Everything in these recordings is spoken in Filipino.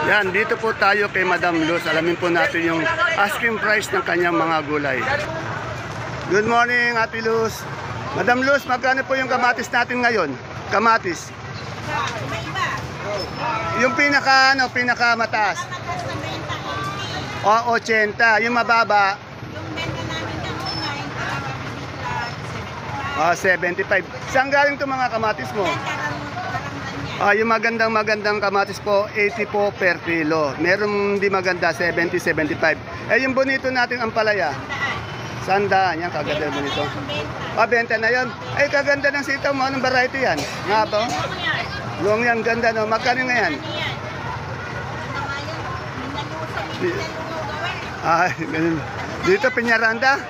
Yan, dito po tayo kay Madam Luz. Alamin po natin yung asking price ng kanyang mga gulay. Good morning, Ate Luz. Madam Luz, magkano po yung kamatis natin ngayon? Kamatis. Yung pinaka mataas. O, 80. Yung mababa. O, 75. Saan galing itong mga kamatis mo? Yung magandang kamatis po, 80 po per kilo. Meron di maganda, 70, 75. Yung bonito nating ampalaya. Sandaan, yan, kaganda bonito. Benta na yan. Kaganda ng sitaw mo. Anong variety yan? Nga ba? Long yan, ganda no. Magkano nga yan? Ganun. Dito, Piñaranda?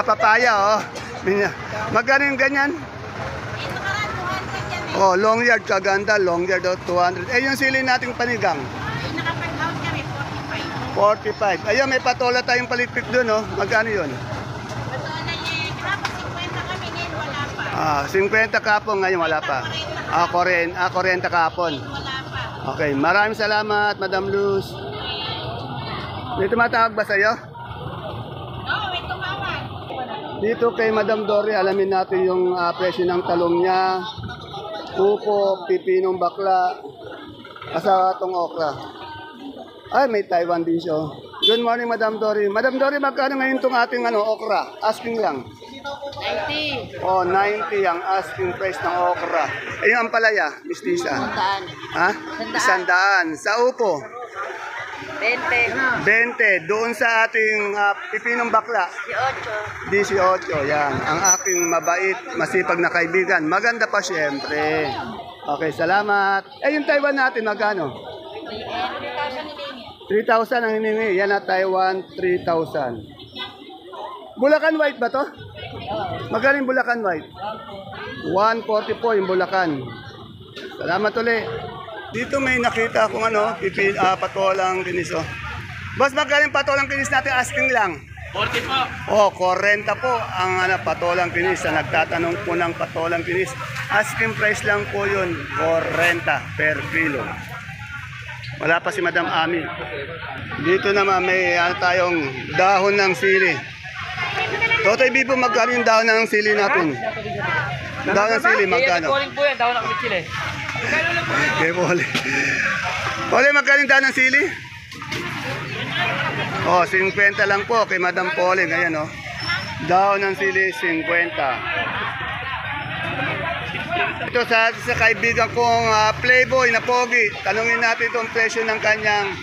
Papaya, oh. Magkano yung ganyan? Long yard, kaganda. Long yard, 200. Yung sili nating panigang? 45. Ayun, may patola tayong palitpik doon, oh. Magkano yun? Patola niya, 50 kapon, ngayon wala pa. 40 kapon. Okay, maraming salamat, Madam Luz. May tumatawag ba sa'yo? Oo, may tumawag. Dito kay Madam Dory, alamin natin yung presyo ng talong niya. Upo, pipinong bakla, asawatong okra. May Taiwan din siya. Good morning, Madam Dory. Madam Dory, magkano ngayon itong ating okra? Asking lang. 90. 90 ang asking price ng okra. Yung ampalaya, Miss Lisa? 100. 100. Sa upo? 20. 20. Doon sa ating pipinong bakla? 18. Yan. Ang aking mabait, masipag na kaibigan. Maganda pa siyempre. Okay, salamat. Yung Taiwan natin, magkano? 3,000 ang hiningi. Yan na Taiwan, 3,000. Bulacan White ba to? Magkano yung Bulacan White? 140 po yung Bulacan. Salamat ulit. Dito may nakita akong patolang kinis. Boss, magkano yung patolang kinis natin? Asking lang. 40 po. 40 po ang patolang kinis. Nagtatanong po ng patolang kinis. Asking price lang po yun, 40 per kilo. Wala pa si Madam Ami. Dito naman may tayong dahon ng sili. Totoy Bibo, magkano yung dahon ng sili natin? Dahon ng sili, magkano? Calling po yan, daw na kami chile. Okay, Pole. Pole, magkano yung dahon ng sili? 50 lang po kay Madam Pole. Ngayon, dahon ng sili, 50. Ito sa kaibigan kong Playboy na pogi. Tanungin natin itong presyo ng kanyang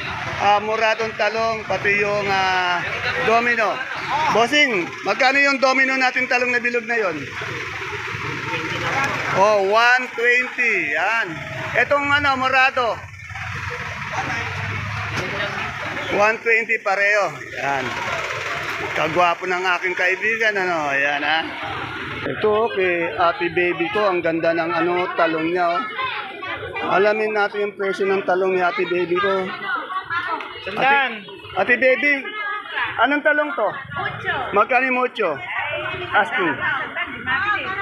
muradong talong, pati yung domino. Bossing, magkano yung domino natin talong na bilog na yon? 120. Yan. Etong murado. 120 pareho. Yan. Kagwapo ng aking kaibigan, Yan, Ito, kay Ate Baby ko, ang ganda ng talong niya, Alamin natin yung presyo ng talong ni Ate Baby ko. Ate Baby, anong talong to? Mucho. Magkano yung mucho? Asking.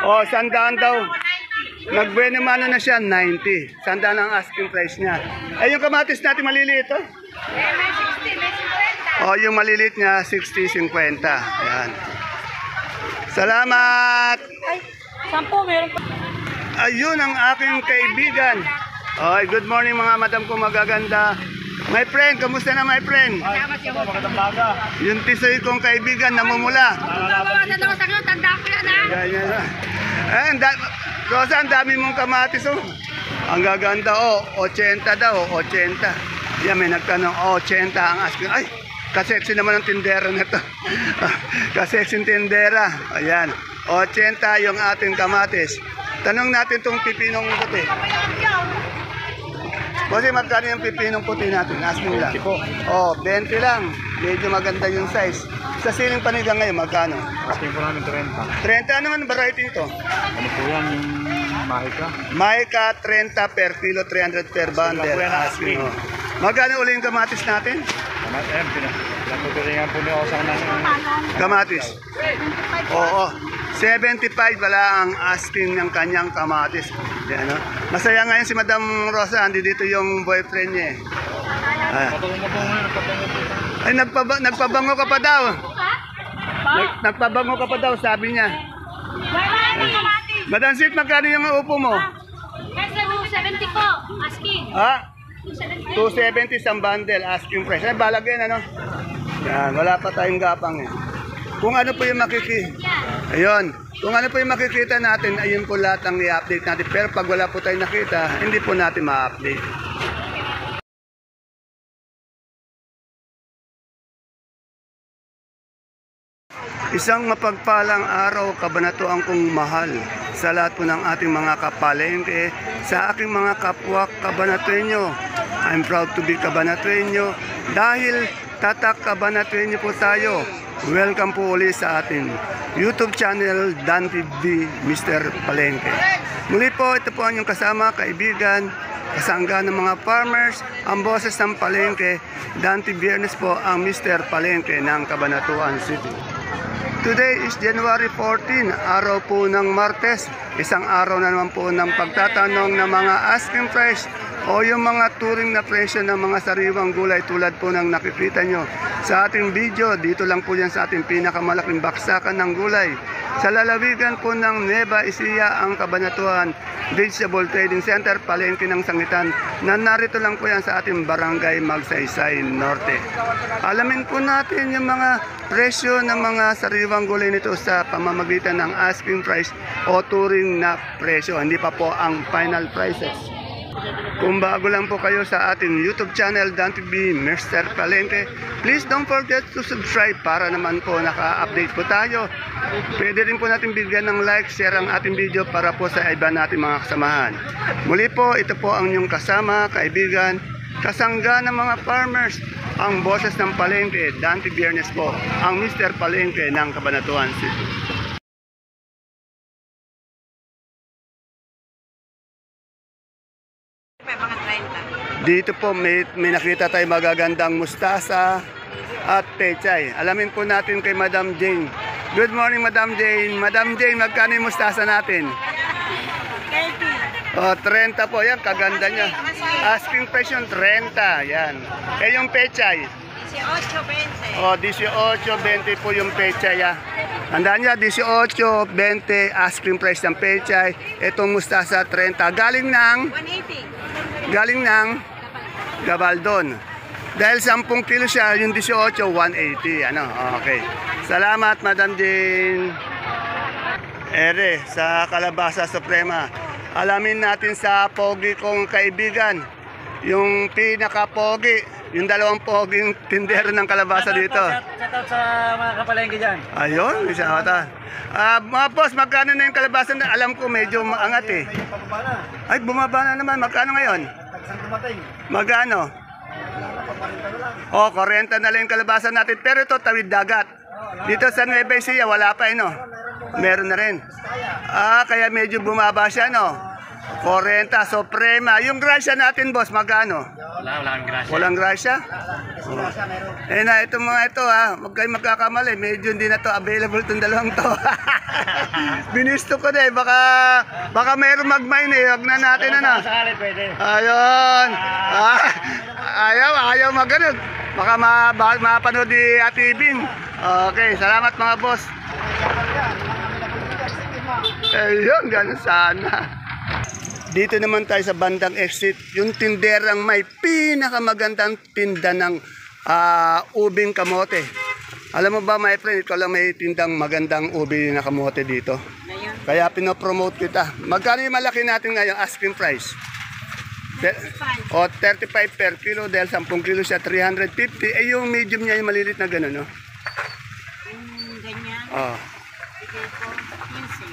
100 daw. Nagbueno mano na siya, 90. 100 ang asking price niya. Yung kamatis natin maliliit, May 60, may 50. yung maliliit niya, 60, 50. Ayan. Salamat! 10 meron pa. Ayun ang aking kaibigan. Good morning mga madam ko magaganda. My friend, kamusta na my friend? Magandang baga. Yung tisoy kong kaibigan namumula. Mawawasan ako sa kanya, tanda ko yan Rosa, ang dami mong kamatis Ang gaganda 80 daw, 80. Yan, may nagtanong 80 ang asking. Ay, kaseksi naman ang tindera na to. Kaseksi tindera. Ayan, 80 yung ating kamatis. Tanong natin itong pipinong puti. Kasi magkano yung pipinong puti natin? Asking lang. 20 lang. Medyo maganda yung size. Sa siling panigang ngayon, magkano? Asking po namin 30. 30, ano man variety ito? Ano po yan, yung Mahika? Mahika, 30 per kilo, 300 per bundle. Asking, Magkano uli yung kamatis natin? Ayan, pinagpupiringan po niyo ako sa Kamatis? Oo. 75 pala ang asking ng kanyang kamatis. Yan, Masaya ngayon si Madam Rosa, andi dito yung boyfriend niya. Ah. Patungo-tungo yun, patungo-tungo. Ay, nagpabango ka pa daw. Nagpabango ka pa daw, sabi niya. Wala na kamatis. Madam Sweet, magkano yung upo mo? Kasi 270 po. Asking. Ha? 270. 270 isang bundle, asking price. Ay, balag yan, ano? Yan, wala pa tayong gapang eh. Kung ano po yung ayun, kung ano po yung makikita natin, ayun po lahat ang i-update natin. Pero pag wala po tayong nakita, hindi po natin ma-update. Isang mapagpalang araw, kabanatuan kong mahal sa lahat po ng ating mga kapalengke, sa aking mga kapwa kabanatuenyo. I'm proud to be kabanatuenyo dahil tatak kabanatuenyo po tayo. Welcome po ulit sa ating YouTube channel, Dan TV, Mr. Palengke. Muli po, ito po ang inyong kasama, kaibigan, kasangga ng mga farmers, ang boses ng Palengke. Dan TV Biyernes po ang Mr. Palengke ng Cabanatuan City. Today is January 14, araw po ng Martes. Isang araw na naman po ng pagtatanong ng mga asking price o yung mga turing na presyo ng mga sariwang gulay tulad po ng nakikita nyo sa ating video. Dito lang po yan sa ating pinakamalaking baksakan ng gulay. Sa lalawigan po ng Nueva Ecija, ang Cabanatuan Vegetable Trading Center, Palengke ng Sangitan, na narito lang po yan sa ating barangay Magsaysay Norte. Alamin po natin yung mga presyo ng mga sariwang gulay nito sa pamamagitan ng asking price o turing na presyo. Hindi pa po ang final prices. Kung bago lang po kayo sa ating YouTube channel, Dan TV, Mr. Palengke, please don't forget to subscribe para naman po naka-update po tayo. Pwede rin po natin bigyan ng like, share ang ating video para po sa iba natin mga kasamahan. Muli po, ito po ang inyong kasama, kaibigan, kasangga ng mga farmers, ang boses ng Palengke, Dan TV Biyernes po, ang Mr. Palengke ng Cabanatuan City. Dito po may nakita tayo magagandang mustasa at pechay. Alamin po natin kay Madam Jane. Good morning, Madam Jane. Madam Jane, magkano yung mustasa natin? 30. Oh, 30 po. Yan, kaganda niya. Asking price yung 30. Yan. Eh, yung pechay? 18.20. Oh, 18.20 po yung pechay. Tandaan niya, 18.20 asking price ng pechay. Itong mustasa, 30. Galing ng 180. Gabaldon. Dahil 10 kilo siya, yung 18, 180. Ano? Okay. Salamat, Madam Jean. Ere, sa Kalabasa Suprema. Alamin natin sa pogi kong kaibigan. Yung pinaka-pogi. Yung dalawang poging tindero ng kalabasa dito. Shout out sa mga kapalengke dyan. Ayun, isa ata. Mga boss, magkano na yung kalabasa na? Alam ko medyo maangat eh. Ay, bumaba na naman. Magkano ngayon? Magkano? Oh, 40 na lang yung kalabasa natin. Pero ito, tawid dagat. Dito sa Nueva Ecija, wala pa no? Meron na rin. Kaya medyo bumaba siya, no? 40, Suprema. Yung grasya natin, boss, magkano? Walang grasya. Walang grasya? Oh. Eh na, itong mga ito huwag kayong magkakamali. Medyo hindi na to available itong dalawang to. Binisto ko na baka mayroong mag-mine eh. Huwag na natin Sakali pwede. Ayun. Ayaw magano'n. Baka mapanood ni Ate Ibing. Okay, salamat mga boss. Ayun, gano'n sana. Dito naman tayo sa bandang exit, yung tinderang may pinakamagandang tinda ng ubing kamote. Alam mo ba, my friend, ikaw lang may tindang magandang ubi na kamote dito. Kaya pinopromote kita. Magkano yung malaki natin ngayon, asking price? 35 per kilo dahil 10 kilo siya, 350. Eh yung medium niya, yung malilit na gano'n, no? Ganyan. Oh. Sige po,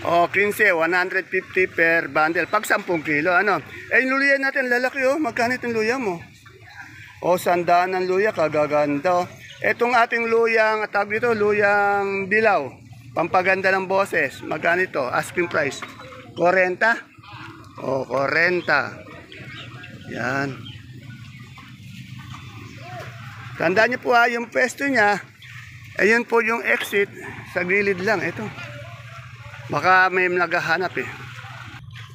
15. Oh, 15, 150 per bundle. Pag 10 kilo, ano? Eh, yung luya natin, lalaki, oh. Magkano itong luya mo? Oh, 100 ng luya, kagaganda. Itong ating luyang, tawag dito, luyang dilaw. Pampaganda ng boses. Magkano ito? Asking price. 40? Oh, 40. Yan. Tandaan niyo po yung pwesto niya. Ayun po yung exit. Sa gilid lang, ito. Baka may naghahanap eh.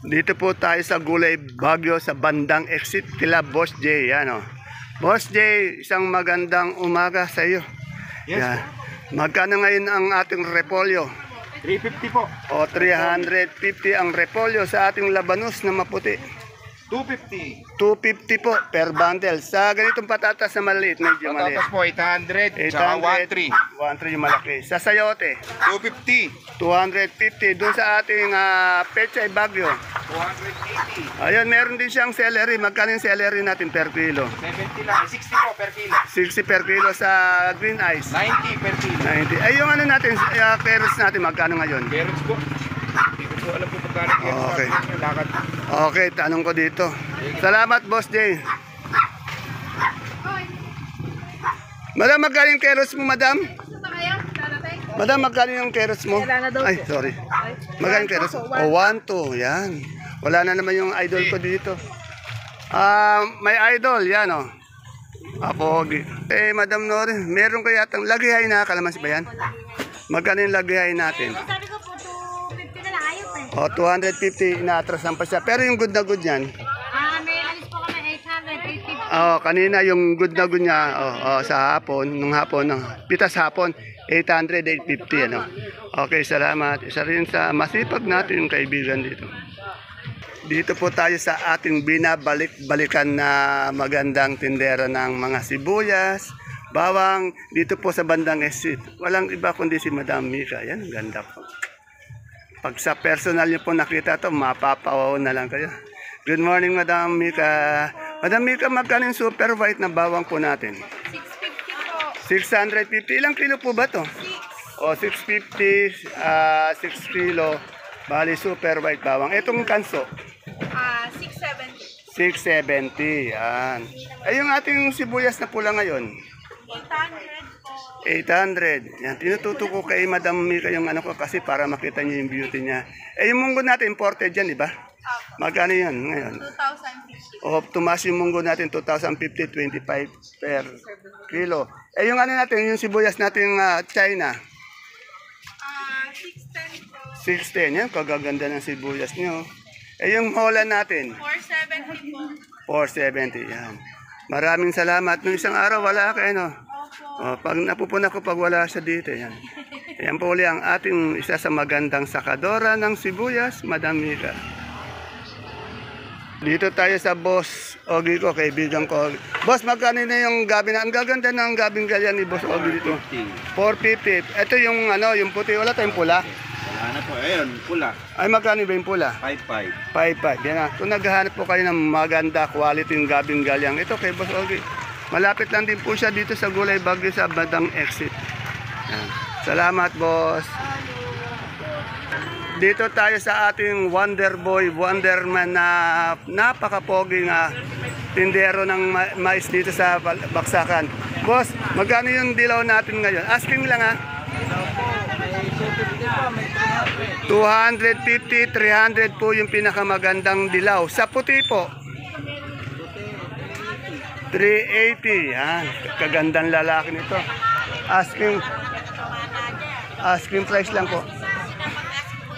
Dito po tayo sa Gulay Bagyo sa bandang exit kila Boss J. Yan, oh. Boss Jay, isang magandang umaga sa iyo. Yes. Yan. Magkano ngayon ang ating repolyo? 350 po. O 350 ang repolyo sa ating labanos na maputi. 250. 250 po per bundle. Sa ganitong patatas na maliit, medyo maliit. Patatas po 800. Tsaka 13. 1.3 yung malaki. Sa sayote, 250. 250. Doon sa ating pechay bagyo. 280. Ayun, meron din siyang celery. Magkano yung celery natin per kilo? 70 lang. 60 po per kilo. 60 per kilo sa green ice. 90 per kilo. 90. Ay, yung ano natin, carrots natin, magkano ngayon? Carrots po. Hindi ko po alam po pagkano carrots. Okay. Lakad. Okay, tanong ko dito. Salamat, Boss Jay. Madam, magkano yung carrots mo, madam? Madam, magkano yung carrots mo? Ay, sorry. Magkano yung carrots mo? Oh, 1, 2. Yan. Wala na naman yung idol ko dito. May idol, yan o. Pogi. Madam Nori, meron kaya itong lagihay na kalamansi ba yan? Magkano yung lagihay natin? Sabi ko po, 250 na lang. Ayaw pa O, 250, inaatrasan pa siya. Pero yung good na good yan, may alis po kami 800, 850. kanina yung good na good niya, sa hapon, nung hapon, pitas hapon, 800, 850, ano. Okay, salamat. Isa rin sa masipag natin yung kaibigan dito. Dito po tayo sa ating binabalik-balikan na magandang tindera ng mga sibuyas, bawang, dito po sa bandang exit. Walang iba kundi si Madam Mika. Yan, ang ganda po. Pag sa personal niyo po nakita to, mapapawaw na lang kayo. Good morning, Madam Mika. Madam Mika, magkano yung super white na bawang po natin? 650 po. 650. Ilang kilo po ba to? 6. O, 650, 6 kilo. Bali, super white bawang. Itong kanso, 670. 670. Yan. Ay, yung ating sibuyas na pula ngayon, 800 po. 800. Yan. Tinututo ko kay Madam Mika yung ano ko kasi para makita niyo yung beauty niya. Yung munggo natin, imported yan, di ba? Magkano yan ngayon? 2,050. O, tumas yung munggo natin, 2,050, 25 per kilo. Yung ano natin, yung sibuyas natin China, 610 po. 610. Yan, kagaganda ng sibuyas niyo. Yung Holland natin, 470 po. 470. Yan. Maraming salamat. Nung isang araw, wala ka, no? O, pag napupuna ko, pag wala siya dito, yan. Yan po uli ang ating isa sa magandang sakadora ng sibuyas, Madam Mika. Dito tayo sa Boss Ogi ko, kaibigan ko. Boss, magkano na yung gabi na? Ang gaganda ng gabing galyan ni Boss Ogi dito. 450. Ito yung ano, yung puti. Wala tayong pula. Wala na po. Ayun, pula. Ay, magkano ba yung pula? 5.5. 5.5. Yan na. Kung naghahanap po kayo ng maganda quality ng gabing galyang, ito kay Boss Ogi. Malapit lang din po siya dito sa Gulay Bagyo sa Badang Exit. Yan. Salamat, boss. Dito tayo sa ating Wonder Boy, Wonderman na napakapoging tindero ng mais dito sa Baksakan. Boss, magkano yung dilaw natin ngayon? Asking lang 250, 300 po yung pinakamagandang dilaw. Sa puti po, 380. Yan, kagandang lalaki nito. Asking price lang po.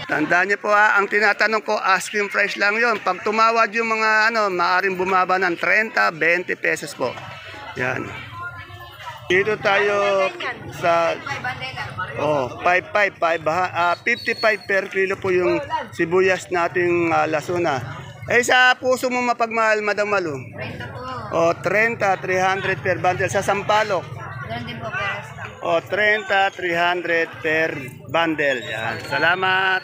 Tandaan niyo po ang tinatanong ko, asking price lang yon. Pag tumawad yung mga maaring bumaba ng 30, 20 pesos po. Yan. Dito tayo sa 55 per kilo po yung sibuyas nating Lasuna. Sa puso mo mapagmahal, Madam Malu? 30 po. 300 per bundle. Sa Sampalok? 30, 300 per bundle. Yan. Salamat.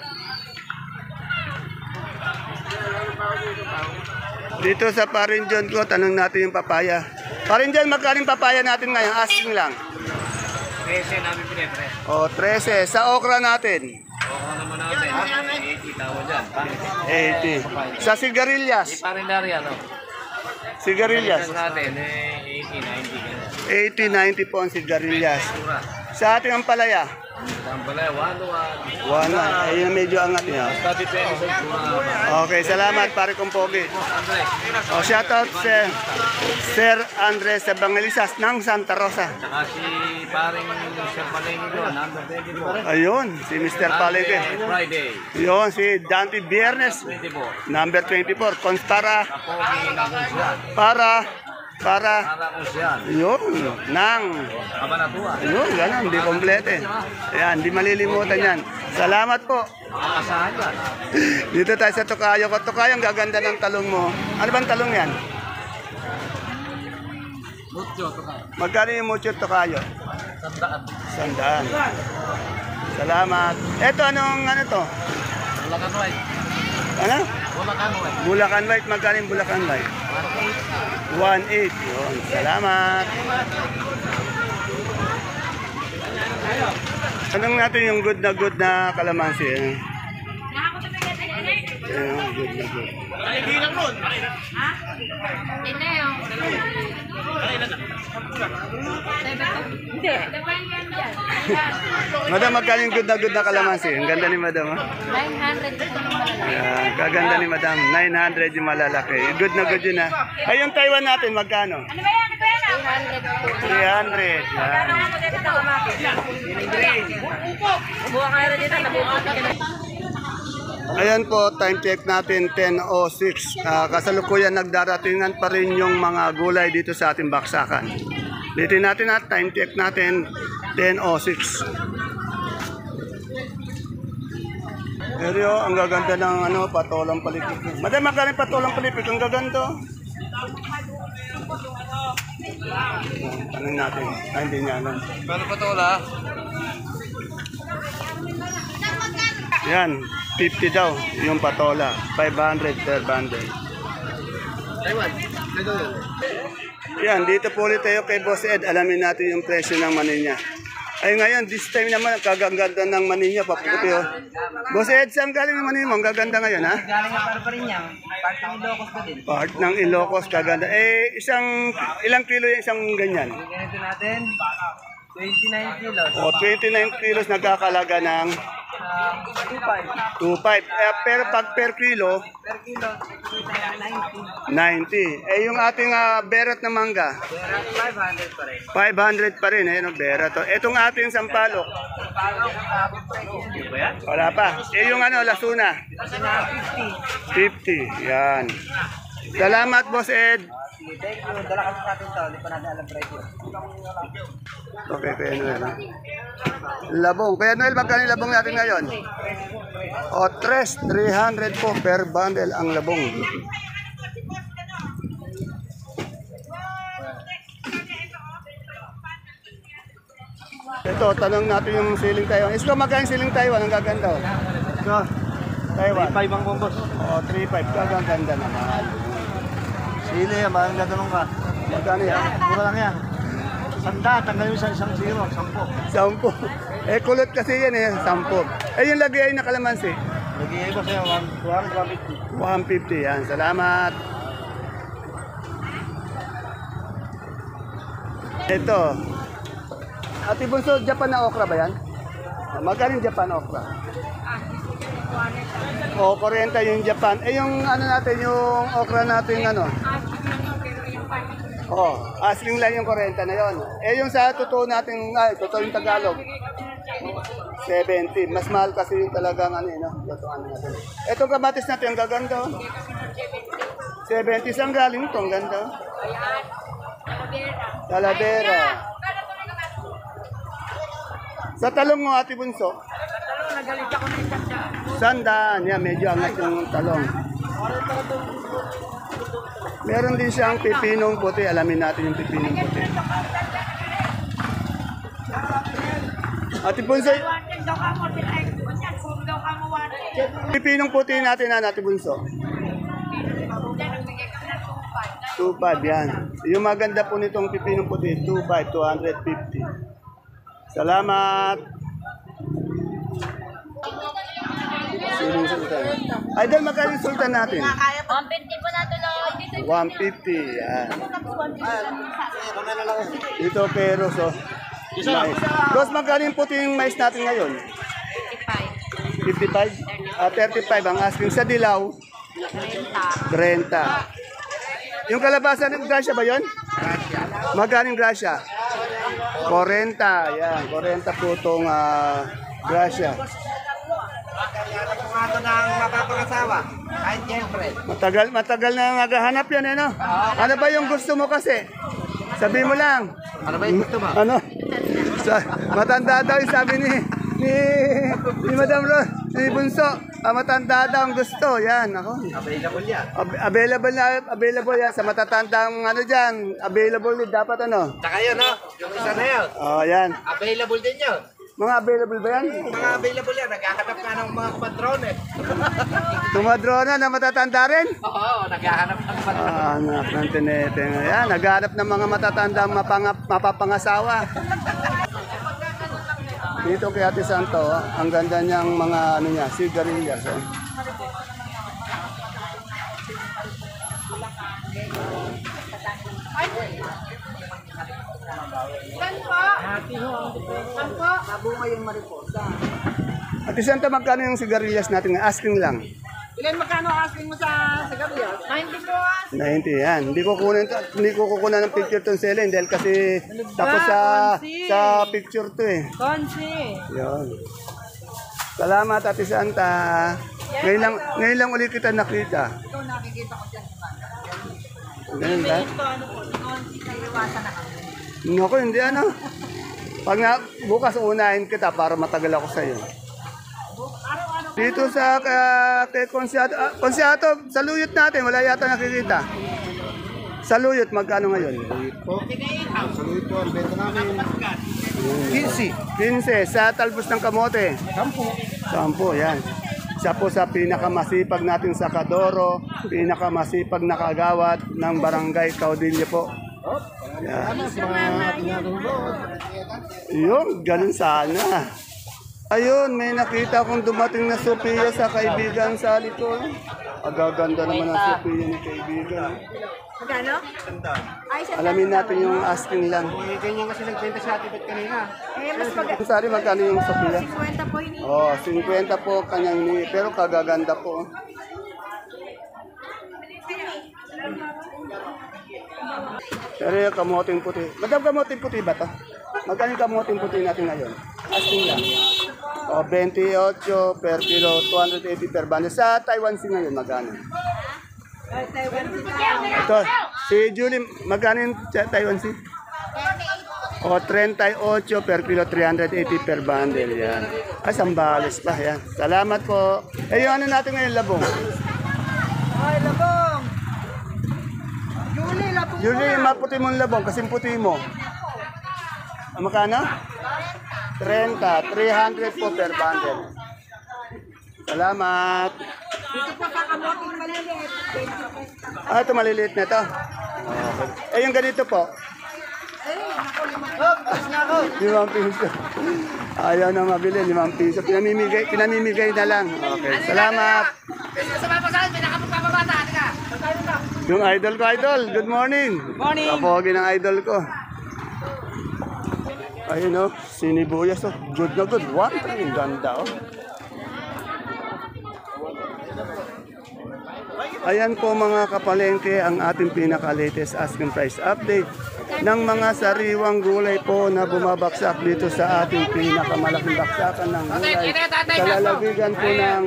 Dito sa Parinjon ko, tanong natin yung papaya. Parinjon, magkano yung papaya natin ngayon? Asking lang. 13 namin pinipre. 13. Sa okra natin? Okra naman natin. 80 tawa dyan. 80. Sa sigarilyas? Parindarya, no? Sigarilyas? Sa atin, 80, 90. 80, 90 po ang sigarilyas. Sa ating ampalaya? Ang pala, 1-1. Ayun medyo angat niya. Basta depende sa itsura. Okay, salamat pare kong pogi. Shout out Sir Andres Evangelisas ng Santa Rosa. Saka si paring Sir Palengke doon, number 24. Ayun, si Mr. Palengke. Friday, Yun, si Dante Biernes, 24. number 24. Pogi, nandun siya. Para Para, Para ko siya. yun, nang, Kabanatuan. yun, ganun, di komplete. Ayan, di malilimutan yan. Salamat po. Asahan yan. Dito tayo sa Tokayo ko. Tokayo, ang gaganda ng talong mo. Ano bang talong yan? Mucho, ito ka. Magkano yung mucho Tokayo? Sandaan. Sandaan. Salamat. Eto, anong ano to? Bulacan White. Ano? Bulacan White. Bulacan White. Magkano yung Bulacan White? 1.8. Yun. Salamat. Tanong natin yung good na kalamansi. Eh. Ayan, good na good. Hindi yung... Hindi. Madam, magkano yung good na kalamansi? Ang ganda ni Madam. Ha? 900 ito yung malaki. Ayan, kaganda ni Madam. 900 yung malalaki. Good na good yun ha. Ay, yung Taiwan natin, magkano? Ano ba yan? 300 po. 300. Yan. Buha kayo rin dito. Nabuha ka na. Ayan po, time check natin 10:06. Kasalukuyan nagdaratingan pa rin yung mga gulay dito sa ating baksakan. Dito natin at time check natin 10:06. Pero ang gaganda ng ano, patolang palipik. Madam, magkano yung patolang palipik? Ang gaganda. Ano natin? Ay, hindi niya alam. Pero pa ito wala. Yan, 50 daw yung patola. 500 per bundle. Taiwan. Yan, dito po ulit tayo kay Boss Ed. Alamin natin yung presyo ng mani niya. Ay ngayon, this time naman, kagaganda ng mani niya. Paputi oh. Boss Ed, saan galing ng mani mo? Ang gaganda ngayon, ha? Galing ang para rin niya. Part ng Ilocos ko din. Part ng Ilocos, kaganda. Eh, ilang kilo yung isang ganyan? Ganito natin. 29 kilos. O, 29 kilos nagkakalaga ng 2.5. 2.5. Pero pag per kilo, Per kilo, 90. 90. Eh, yung ating berat na mangga, Pero 500 pa rin. 500 pa rin. Eh, no, berat. Itong ating sampalok, Paano kung tapos presyo? Hindi ba yan? wala pa. Eh, yung ano, lasuna, Kasi na 50. 50. Yan. Salamat, Boss Ed. Sige, thank you. Dala kasi natin ito. Hindi pa natin alam presyo. Okay, Kuya Noel. Labong. Kuya Noel, magkano yung labong natin ngayon? O, 300 po per bundle ang labong. Ito, tanong natin yung siling Taiwan. Isko, magkano yung siling Taiwan? Ang gaganda. Isko, Taiwan. 5 ang bombos. O, 3.5. Gaganda naman. Sili yan, parang gatanong ka. Magkano yan? Mura lang yan. Sanda, tanggalin mo sa isang zero, 10. 10. Eh, kulot kasi yan eh, 10. Eh, yung lagay na kalamansi. Nag-iay ba sa'yo? 150. 150 yan. Salamat. Ito. Ate Bunso, Japan na okra ba yan? Magkano yung Japan okra? O, 40 yung Japan. Eh, yung ano natin, yung okra natin, ano? Oh, asking lang yung 40 na yon. Eh, yung sa totoo natin, totoo yung Tagalog. 70. Mas mahal kasi yung talagang ano, no? Totoo natin. Itong kamatis natin, ang gaganda. 70. Saan galing ito? Ang ganda. Talavera. Sa talong mo, Ate Bunso? Sandaan. Yan, medyo angat yung talong. Meron din siyang pipinong puti. Alamin natin yung pipinong puti. Ate Bunso, pipinong puti natin na, Ate Bunso. 2.5 yan. Yung maganda po nitong pipinong puti, 2.5, 250. Salamat. Siling sultan. Idol, magkano yung sultan natin? 150 po na tuloy. Dito 150. Yan. Dito kay Ros, oh. Mais. Ros, magkano yung puting mais natin ngayon? 55? 35 ang asking. Sa dilaw? 30. Yung kalabasa ng grasya ba yun? Magkano yung grasya? 40. Yan, 40 po itong grasya. Ito ng mapapangasawa. Ay, siyempre. Matagal na naghahanap yan, eh, no? Ano ba yung gusto mo kasi? Sabi mo lang. Ano ba yung gusto mo? Ano? Matanda daw yung sabi ni Madam Ron, ni Bunso. Matanda daw ang gusto. Yan, ako. Available yan. Available yan sa matatandang ano dyan. Available din dapat ano. Tsaka yun, no? Yung isa na yun. Oh, yan. Available din yun. Mga available ba yan? Mga available yan. Naghahanap nga ng mga patron eh. Tumadrona na matatanda rin? Oo, naghahanap ng patron. Anak ng tinete. Yan, naghanap ng mga matatandang mapapangasawa. Dito kay Ate Santo, ang ganda niyang mga ano niya, sigarilyas. Eh. Ate Santo, magkano yung sigarilyas natin? Asking lang. Ilan magkano asking mo sa gabi? 90 po. 90 yan. Hindi ko kukunan ng picture tong selling dahil kasi tapos sa picture to eh. Konsi. Yun. Salamat Ate Santa. Ngayon lang ulit kita nakita. Ito nakikita ko dyan. Ganun ba? Ito ano po, si Konsi na iwasan na kami. Naku, hindi ano. Pag bukas unahin kita para matagal ako sa'yo. Dito sa kay Konsiato, Konsiato, saluyot natin, wala yata nakikita. Saluyot, magkano ngayon? Saluhin po, ang benta namin. 15 sa talbos ng kamote. 10, yan. Siya po sa pinakamasipag natin sa Kadoro, pinakamasipag na kagawad ng Barangay Caudillo po. Yan. Yun, ganun sana. Ayun, may nakita akong dumating na Sophia sa kaibigan sa likod. Agaganda naman ang Sophia ni kaibigan. Magkano? Alamin natin yung asking lang. Ganyan kasi nagbenta sa atin kanina. Mas maganda. Sari, magkano yung Sophia? 50 po ini. Oh, 50 po kanyang ni, pero kagaganda po. Pero yung kamoting puti. Madam, kamoting puti ba to? Magkano yung kamoting puti natin ngayon? Asking lang. O, 28 per kilo, 280 per bundle. Sa Taiwan Sea ngayon, magkano? Ito, si Julie, magkano yung Taiwan Sea? O, 38 per kilo, 380 per bundle. Yan. Ay, sambales pa. Yan. Salamat po. Eh, yung ano natin ngayon, labong? Ay, labong. Julie, labong. Julie, maputi mong labong, kasing puti mo. Magkano? 30, 300 po per bundle. Salamat. Dito po sa kamoting maliliit. 20 pesos. Ah, ito maliliit na ito. Okay. Eh, yung ganito po. Limang piso. Ayaw na mabili, 5 piso. Pinamimigay na lang. Okay, salamat. Yung idol ko, idol. Good morning. Morning. Kapogi ng idol ko. Ayun o, sinibuyas o. Good na good. One time, ganda o. Ayan po mga kapalengke ang ating pinaka-latest asking price update ng mga sariwang gulay po na bumabaksak dito sa ating pinakamalaking baksakan ng gulay sa lalawigan po ng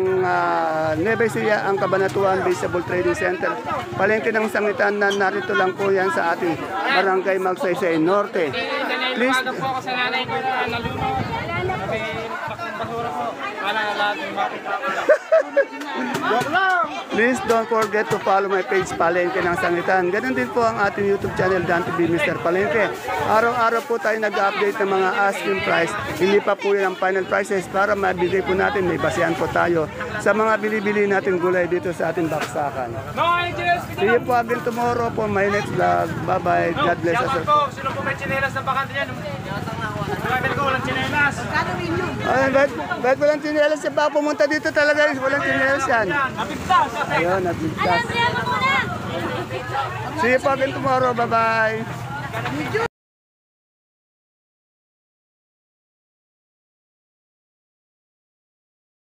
Nueva Ecija, ang Cabanatuan Vegetable Trading Center. Palengke ng sangitan na narito lang po yan sa ating Barangay Magsaysay Norte. Please, po ako sa nanay ko na naluno. Sabi, basura po. Para lahat yung makita ko. please don't forget to follow my page Palengke ng Sangitan. Ganun din po ang ating YouTube channel, Dan to be Mr. Palengke. Araw-araw po tayo nag-update ng mga asking price. Hindi pa po yan ang final prices para mabigay po natin, may basihan po tayo sa mga bili-bili natin gulay dito sa ating baksakan. No, Angels! See you po again tomorrow po my next vlog. Bye-bye. God bless us. Shoutout po. Sino po may tsinelas na bakante dyan? Sabi ko, walang tsinelas. Ay, bakit walang chinelas siya pa pumunta dito talaga? Walang chinelas yan. Napigtas! Ayun, nabigtas. See you po again tomorrow. Bye-bye.